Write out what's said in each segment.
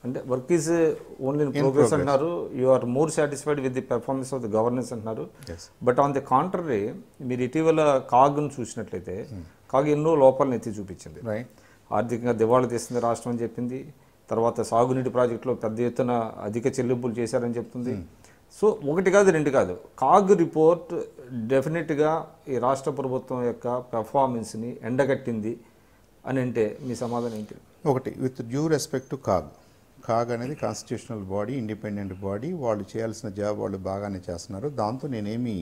అంటే work is only in progress అంటున్నారు. You are more satisfied with the performance of the governance అంటున్నారు. But on the contrary మీరు ఇటీవల కాగ్ను చూసినట్లయితే CAG ఎన్నో లోపాలను ఎత్తి చూపించింది. ఆర్థికంగా దివాళా తీస్తుంది రాష్ట్రం అని చెప్పింది. తర్వాత సాగునీటి ప్రాజెక్టులో పెద్ద ఎత్తున అధిక చెల్లింపులు చేశారని చెప్తుంది. సో ఒకటి కాదు రెండు కాదు, కాగ్ రిపోర్ట్ డెఫినెట్గా ఈ రాష్ట్ర ప్రభుత్వం యొక్క పెర్ఫార్మెన్స్ని ఎండగట్టింది అని అంటే మీ సమాధానం ఏంటి? ఒకటి, with due respect to CAG అనేది కాన్స్టిట్యూషనల్ బాడీ, ఇండిపెండెంట్ బాడీ. వాళ్ళు చేయాల్సిన జాబ్ వాళ్ళు బాగానే చేస్తున్నారు. దాంతో నేనేమి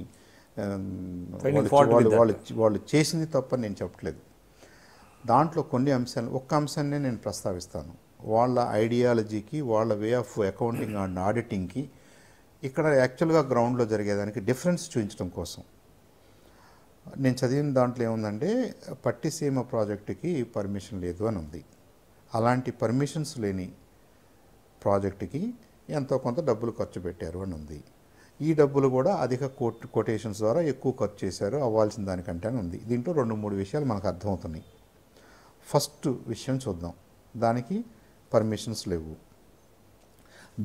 వాళ్ళు చేసింది తప్పని నేను చెప్పట్లేదు. దాంట్లో కొన్ని అంశాలు, ఒక్క అంశాన్ని నేను ప్రస్తావిస్తాను. వాళ్ళ ఐడియాలజీకి, వాళ్ళ వే ఆఫ్ అకౌంటింగ్ అండ్ ఆడిటింగ్కి ఇక్కడ యాక్చువల్గా గ్రౌండ్లో జరిగేదానికి డిఫరెన్స్ చూపించడం కోసం నేను చదివిన దాంట్లో ఏముందంటే, పట్టిసీమ ప్రాజెక్టుకి పర్మిషన్ లేదు అని ఉంది. అలాంటి పర్మిషన్స్ లేని ప్రాజెక్టుకి ఎంతో కొంత డబ్బులు ఖర్చు పెట్టారు అని ఉంది. ఈ డబ్బులు కూడా అధిక కొటేషన్స్ ద్వారా ఎక్కువ ఖర్చు చేశారు అవ్వాల్సిన దానికంటే అని ఉంది. దీంట్లో 2-3 విషయాలు మనకు అర్థమవుతున్నాయి. ఫస్ట్ విషయం చూద్దాం. దానికి పర్మిషన్స్ లేవు.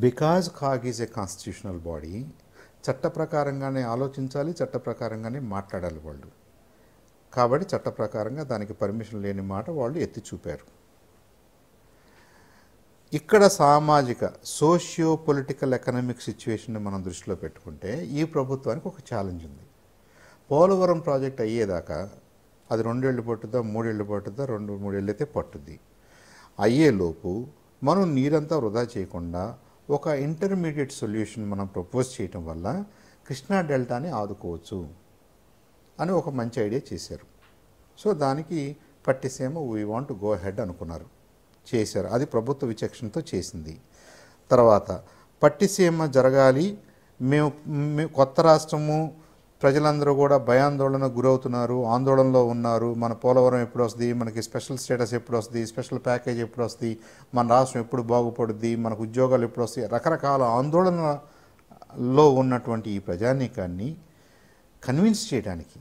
Because CAG is a constitutional body, చట్ట ప్రకారంగానే ఆలోచించాలి, చట్ట ప్రకారంగానే మాట్లాడాలి వాళ్ళు. కాబట్టి చట్ట ప్రకారంగా దానికి పర్మిషన్ లేని మాట వాళ్ళు ఎత్తి చూపారు. ఇక్కడ సామాజిక సోషియో పొలిటికల్ ఎకనామిక్ సిచ్యువేషన్ని మనం దృష్టిలో పెట్టుకుంటే ఈ ప్రభుత్వానికి ఒక ఛాలెంజ్ ఉంది. పోలవరం ప్రాజెక్ట్ అయ్యేదాకా అది 2 ఏళ్ళు పట్టుద్దా, 3 ఏళ్ళు పట్టుద్దా, 2-3 ఏళ్ళు అయితే పట్టుద్ది. అయ్యేలోపు మనం నీరంతా వృధా చేయకుండా ఒక ఇంటర్మీడియట్ సొల్యూషన్ మనం ప్రపోజ్ చేయటం వల్ల కృష్ణా డెల్టాని ఆదుకోవచ్చు అని ఒక మంచి ఐడియా చేశారు. సో దానికి Pattiseema we want to go head అనుకున్నారు, చేశారు. అది ప్రభుత్వ విచక్షణతో చేసింది. తర్వాత పట్టిసీమ జరగాలి, మేము కొత్త రాష్ట్రము, ప్రజలందరూ కూడా భయాందోళన గురవుతున్నారు, ఆందోళనలో ఉన్నారు. మన పోలవరం ఎప్పుడు వస్తుంది, మనకి స్పెషల్ స్టేటస్ ఎప్పుడు వస్తుంది, స్పెషల్ ప్యాకేజ్ ఎప్పుడు వస్తుంది, మన రాష్ట్రం ఎప్పుడు బాగుపడుద్ది, మనకు ఉద్యోగాలు ఎప్పుడు వస్తాయి, రకరకాల ఆందోళనలో ఉన్నటువంటి ఈ ప్రజానీకాన్ని కన్విన్స్ చేయడానికి,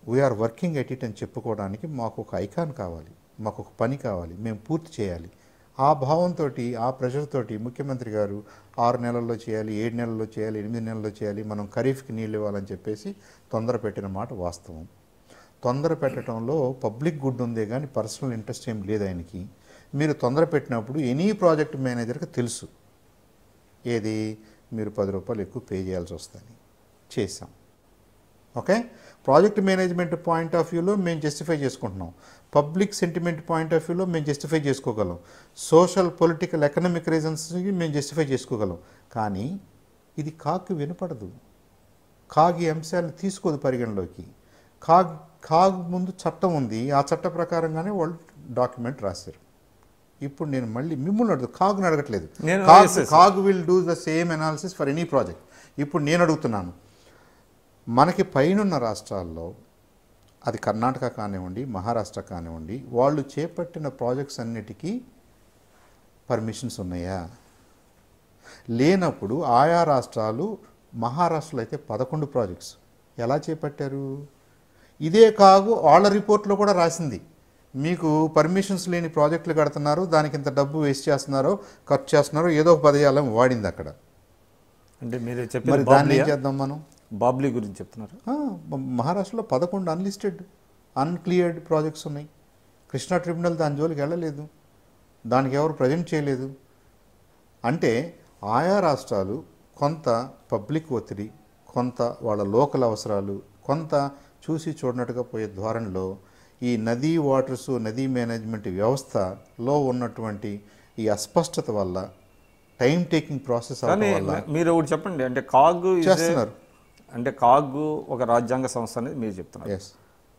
వీఆర్ వర్కింగ్ ఎట్ ఇట్ అని చెప్పుకోవడానికి మాకు ఒక ఐకాన్ కావాలి, మాకు ఒక పని కావాలి, మేము పూర్తి చేయాలి. ఆ భావంతో, ఆ ప్రెషర్ తోటి ముఖ్యమంత్రి గారు 6 నెలల్లో చేయాలి, 7 నెలల్లో చేయాలి, 8 నెలల్లో చేయాలి, మనం ఖరీఫ్కి నీళ్ళు ఇవ్వాలని చెప్పేసి తొందర పెట్టిన మాట వాస్తవం. తొందర పెట్టడంలో పబ్లిక్ గుడ్ ఉందే కానీ పర్సనల్ ఇంట్రెస్ట్ ఏం లేదు ఆయనకి. మీరు తొందర పెట్టినప్పుడు ఎనీ ప్రాజెక్ట్ మేనేజర్కి తెలుసు ఏది మీరు 10 రూపాయలు ఎక్కువ పే చేయాల్సి వస్తుంది. చేసాం. Okay, project management point of వ్యూలో మేము జస్టిఫై చేసుకుంటున్నాం, పబ్లిక్ సెంటిమెంట్ పాయింట్ ఆఫ్ వ్యూలో మేము జస్టిఫై చేసుకోగలం, సోషల్ పొలిటికల్ ఎకనామిక్ రీజన్స్కి మేము జస్టిఫై చేసుకోగలం. కానీ ఇది కాగ్కి వినపడదు, కాగ్ ఈ అంశాలను తీసుకోదు పరిగణలోకి. కాగ్ ముందు చట్టం ఉంది, ఆ చట్ట ప్రకారంగానే వాళ్ళు డాక్యుమెంట్ రాశారు. ఇప్పుడు నేను మళ్ళీ మిమ్మల్ని కాగ్ని అడగట్లేదు, CAG will do the same analysis for any project. ఇప్పుడు నేను అడుగుతున్నాను, మనకి పైనున్న రాష్ట్రాల్లో, అది కర్ణాటక కానివ్వండి, మహారాష్ట్ర కానివ్వండి, వాళ్ళు చేపట్టిన ప్రాజెక్ట్స్ అన్నిటికీ పర్మిషన్స్ ఉన్నాయా? లేనప్పుడు ఆయా రాష్ట్రాలు, మహారాష్ట్రలో అయితే 11 ప్రాజెక్ట్స్ ఎలా చేపట్టారు? ఇదే కాగు వాళ్ళ రిపోర్ట్లో కూడా రాసింది, మీకు పర్మిషన్స్ లేని ప్రాజెక్టులు కడుతున్నారు, దానికి ఇంత డబ్బు వేస్ట్ చేస్తున్నారో, ఖర్చు చేస్తున్నారో, ఏదో ఒక పదజాలం వాడింది అక్కడ. అంటే మీరు చెప్పిన దాన్ని ఏం చేద్దాం మనం? బాబ్లీ గురించి చెప్తున్నారు. మహారాష్ట్రలో 11 అన్లిస్టెడ్, అన్క్లియర్డ్ ప్రాజెక్ట్స్ ఉన్నాయి. కృష్ణా ట్రిబ్యునల్ దాని జోలికి వెళ్ళలేదు, దానికి ఎవరు ప్రజెంట్ చేయలేదు. అంటే ఆయా రాష్ట్రాలు కొంత పబ్లిక్ ఒత్తిడి, కొంత వాళ్ళ లోకల్ అవసరాలు, కొంత చూసి చూడనట్టుగా పోయే ధోరణిలో ఈ నదీ వాటర్స్, నదీ మేనేజ్మెంట్ వ్యవస్థలో ఉన్నటువంటి ఈ అస్పష్టత వల్ల, టైం టేకింగ్ ప్రాసెస్ వల్ల. మీరు ఒకటి చెప్పండి, అంటే కాగ్ చేస్తున్నారు, అంటే కాగ్ ఒక రాజ్యాంగ సంస్థ అనేది మీరు చెప్తున్నారు.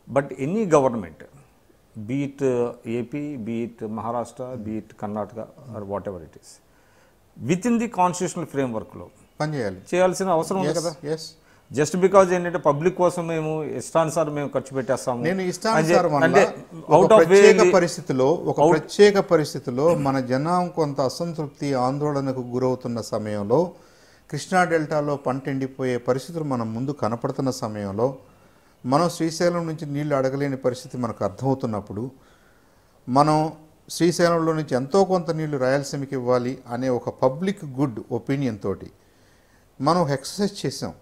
But any government, be it AP, be it Maharashtra, be it Karnataka or whatever it is, within the constitutional ఫ్రేమ్వర్క్లో పనిచేయాలి, చేయాల్సిన అవసరం ఉంది కదా. జస్ట్ బికాజ్ ఏంటంటే పబ్లిక్ కోసం మేము ఇష్టానుసారం మేము ఖర్చు పెట్టేస్తాము. నేను ఇష్టానుసారం ప్రత్యేక పరిస్థితిలో మన జనం కొంత అసంతృప్తి, ఆందోళనకు గురవుతున్న సమయంలో, కృష్ణా డెల్టాలో పంట ఎండిపోయే పరిస్థితులు మనం ముందు కనపడుతున్న సమయంలో మనం శ్రీశైలం నుంచి నీళ్లు అడగలేని పరిస్థితి మనకు అర్థమవుతున్నప్పుడు మనం శ్రీశైలంలో నుంచి ఎంతో కొంత నీళ్లు రాయలసీమకి ఇవ్వాలి అనే ఒక పబ్లిక్ గుడ్ ఒపీనియన్ తోటి మనం ఎక్సర్సైజ్ చేసాం.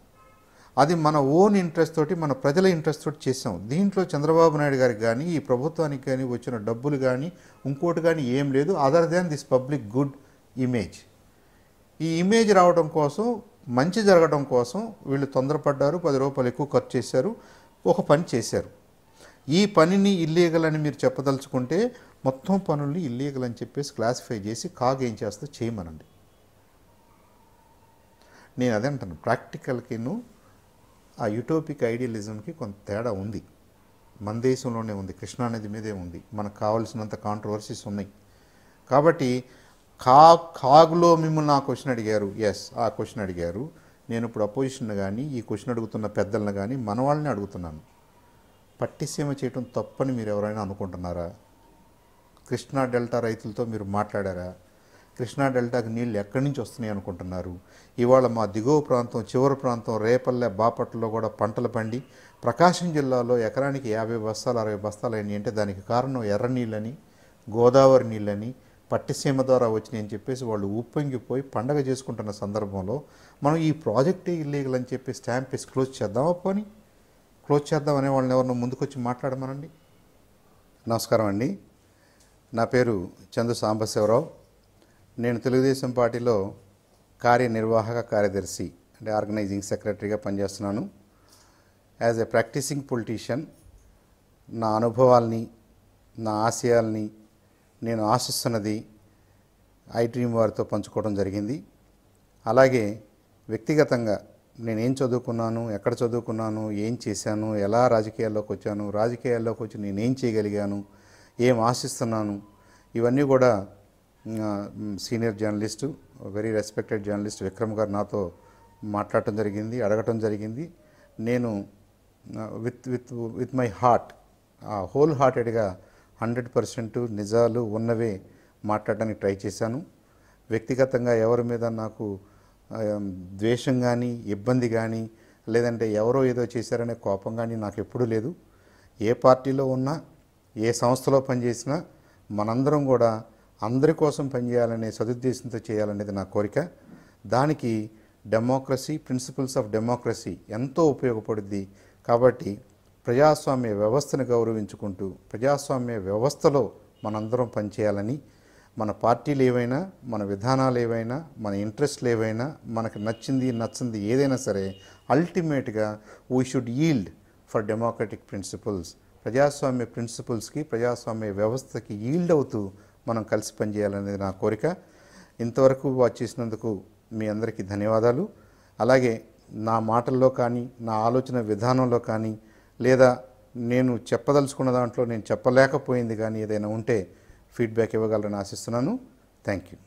అది మన ఓన్ ఇంట్రెస్ట్ తోటి, మన ప్రజల ఇంట్రెస్ట్ తోటి చేసాం. దీంట్లో చంద్రబాబు నాయుడు గారికి కానీ ఈ ప్రభుత్వానికి కానీ వచ్చిన డబ్బులు కానీ ఇంకోటి కానీ ఏం లేదు other than this public good image. ఈ ఇమేజ్ రావడం కోసం, మంచి జరగడం కోసం వీళ్ళు తొందరపడ్డారు, 10 రూపాయలు ఎక్కువ ఖర్చు చేశారు, ఒక పని చేశారు. ఈ పనిని ఇల్లీగల్ అని మీరు చెప్పదలుచుకుంటే మొత్తం పనుల్ని ఇల్లీగల్ అని చెప్పేసి క్లాసిఫై చేసి కాగ్ ఏం చేస్తో చేయమనండి. నేను అదే అంటాను, ప్రాక్టికల్కిను ఆ యూటోపిక్ ఐడియలిజంకి కొంత తేడా ఉంది. మన దేశంలోనే ఉంది, కృష్ణానది మీదే ఉంది, మనకు కావాల్సినంత కాంట్రవర్సీస్ ఉన్నాయి. కాబట్టి కాగ్లో మిమ్మల్ని ఆ క్వశ్చన్ అడిగారు, ఎస్ ఆ క్వశ్చన్ అడిగారు. నేను ఇప్పుడు అపోజిషన్ కానీ ఈ క్వశ్చన్ అడుగుతున్న పెద్దలను కానీ మన వాళ్ళని అడుగుతున్నాను, పట్టిసీమ చేయటం తప్పని మీరు ఎవరైనా అనుకుంటున్నారా? కృష్ణా డెల్టా రైతులతో మీరు మాట్లాడారా? కృష్ణా డెల్టాకి నీళ్ళు ఎక్కడి నుంచి వస్తున్నాయి అనుకుంటున్నారు? ఇవాళ మా దిగువ ప్రాంతం, చివరి ప్రాంతం రేపల్లె, బాపట్లలో కూడా పంటలు పండి ప్రకాశం జిల్లాలో ఎకరానికి 50 బస్తాలు 60 బస్తాలు అయినాయి అంటే దానికి కారణం ఎర్ర నీళ్ళని, గోదావరి నీళ్ళని, పట్టిసీమ ద్వారా వచ్చినాయి అని చెప్పేసి వాళ్ళు ఉప్పొంగిపోయి పండగ చేసుకుంటున్న సందర్భంలో మనం ఈ ప్రాజెక్టే ఇల్లీగల్ అని చెప్పి స్టాంప్ వేసి క్లోజ్ చేద్దామా? పోనీ క్లోజ్ చేద్దాం అనే వాళ్ళని ఎవరినో ముందుకొచ్చి మాట్లాడమనండి. నమస్కారం అండి, నా పేరు చందు సాంబశివరావు. నేను తెలుగుదేశం పార్టీలో కార్యనిర్వాహక కార్యదర్శి అంటే ఆర్గనైజింగ్ సెక్రటరీగా పనిచేస్తున్నాను. యాజ్ ఎ ప్రాక్టీసింగ్ పొలిటీషియన్ నా అనుభవాల్ని, నా ఆశయాల్ని, నేను ఆశిస్తున్నది ఐ డ్రీమ్ వారితో పంచుకోవడం జరిగింది. అలాగే వ్యక్తిగతంగా నేనేం చదువుకున్నాను, ఎక్కడ చదువుకున్నాను, ఏం చేశాను, ఎలా రాజకీయాల్లోకి వచ్చాను, రాజకీయాల్లోకి వచ్చి నేనేం చేయగలిగాను, ఏం ఆశిస్తున్నాను, ఇవన్నీ కూడా senior journalist, very respected journalist Vikram గారు నాతో మాట్లాడటం జరిగింది, అడగటం జరిగింది. నేను విత్ మై హార్ట్, హోల్ హార్టెడ్గా 100% నిజాలు ఉన్నవే మాట్లాడడానికి ట్రై చేశాను. వ్యక్తిగతంగా ఎవరి మీద నాకు ద్వేషం కానీ, ఇబ్బంది కానీ, లేదంటే ఎవరో ఏదో చేశారనే కోపం కానీ నాకు ఎప్పుడూ లేదు. ఏ పార్టీలో ఉన్నా, ఏ సంస్థలో పనిచేసినా మనందరం కూడా అందరి కోసం పనిచేయాలనే సదుద్దేశంతో చేయాలనేది నా కోరిక. దానికి డెమోక్రసీ, ప్రిన్సిపల్స్ ఆఫ్ డెమోక్రసీ ఎంతో ఉపయోగపడుద్ది. కాబట్టి ప్రజాస్వామ్య వ్యవస్థను గౌరవించుకుంటూ ప్రజాస్వామ్య వ్యవస్థలో మనందరం పనిచేయాలని, మన పార్టీలు ఏవైనా, మన విధానాలు ఏవైనా, మన ఇంట్రెస్ట్లు ఏవైనా, మనకు నచ్చింది ఏదైనా సరే అల్టిమేట్గా we should yield for democratic principles. ప్రజాస్వామ్య ప్రిన్సిపల్స్కి, ప్రజాస్వామ్య వ్యవస్థకి ఈల్డ్ అవుతూ మనం కలిసి పనిచేయాలనేది నా కోరిక. ఇంతవరకు వాచ్ చేసినందుకు మీ అందరికీ ధన్యవాదాలు. అలాగే నా మాటల్లో కానీ, నా ఆలోచన విధానంలో కానీ, లేదా నేను చెప్పదలుచుకున్న దాంట్లో నేను చెప్పలేకపోయింది కానీ ఏదైనా ఉంటే ఫీడ్బ్యాక్ ఇవ్వగలరని ఆశిస్తున్నాను. Thank you.